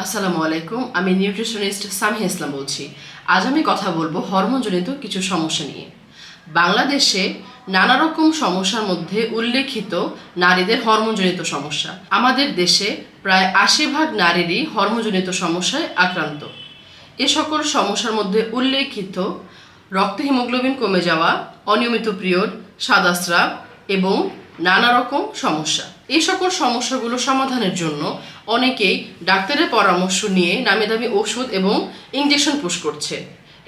আসসালামু আলাইকুম, আমি নিউট্রিশনিস্ট সামিহা ইসলাম বলছি। আজ আমি কথা বলবো হরমোনজনিত কিছু সমস্যা নিয়ে। বাংলাদেশে নানা রকম সমস্যার মধ্যে উল্লেখিত নারীদের হরমোনজনিত সমস্যা। আমাদের দেশে প্রায় ৮০% নারীরই হরমোনজনিত সমস্যায় আক্রান্ত। এ সকল সমস্যার মধ্যে উল্লেখিত রক্তে হিমোগ্লোবিন কমে যাওয়া, অনিয়মিত পিরিয়ড, সাদা স্রাব এবং নানা রকম সমস্যা। এই সকল সমস্যাগুলো সমাধানের জন্য অনেকেই ডাক্তারের পরামর্শ নিয়ে নামি দামি ওষুধ এবং ইনজেকশন পুশ করছে।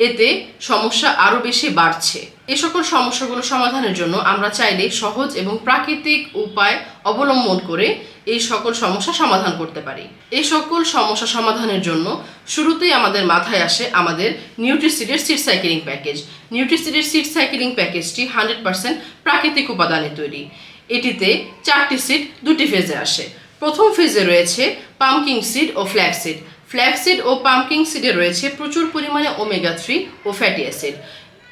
এতে সমস্যা আরও বেশি বাড়ছে। এই সকল সমস্যাগুলো সমাধানের জন্য আমরা চাইলে সহজ এবং প্রাকৃতিক উপায় অবলম্বন করে এই সকল সমস্যা সমাধান করতে পারি। এই সকল সমস্যা সমাধানের জন্য শুরুতেই আমাদের মাথায় আসে আমাদের নিউট্রিসিডের সিড সাইকেলিং প্যাকেজ। নিউট্রিসিডের সিড সাইকেলিং প্যাকেজটি 100% প্রাকৃতিক উপাদানে তৈরি। এটিতে 4টি সিড 2টি ফেজে আসে। প্রথম ফেজে রয়েছে পামকিন সিড ও ফ্ল্যাক্সিড। ফ্ল্যাক্সিড ও পামকিন সিডে রয়েছে প্রচুর পরিমাণে ওমেগা-3 ও ফ্যাটি অ্যাসিড।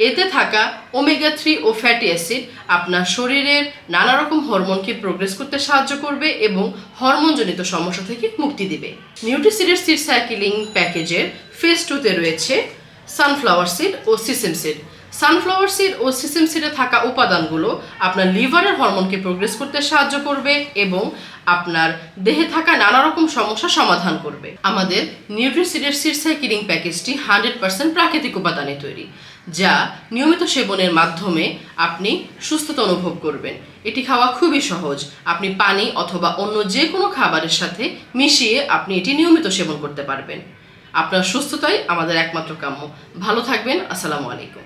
এতে থাকা ওমেগা-3 ও ফ্যাটি অ্যাসিড আপনার শরীরের নানা রকম হরমোনকে প্রোগ্রেস করতে সাহায্য করবে এবং হরমোনজনিত সমস্যা থেকে মুক্তি দিবে। নিউট্রিসিডের সিড সাইকেলিং প্যাকেজের ফেজ 2তে রয়েছে সানফ্লাওয়ার সিড ও সিসেম সিড। সানফ্লাওয়ার সিড ও সিসেম সিডে থাকা উপাদানগুলো আপনার লিভারের হরমোনকে প্রোগ্রেস করতে সাহায্য করবে এবং আপনার দেহে থাকা নানা রকম সমস্যা সমাধান করবে। আমাদের নিউট্রিসিডের সিড সাইকেলিং প্যাকেজটি 100% প্রাকৃতিক উপাদানে তৈরি, যা নিয়মিত সেবনের মাধ্যমে আপনি সুস্থতা অনুভব করবেন। এটি খাওয়া খুবই সহজ। আপনি পানি অথবা অন্য যে কোনো খাবারের সাথে মিশিয়ে আপনি এটি নিয়মিত সেবন করতে পারবেন। আপনার সুস্থতাই আমাদের একমাত্র কাম্য। ভালো থাকবেন। আসসালামু আলাইকুম।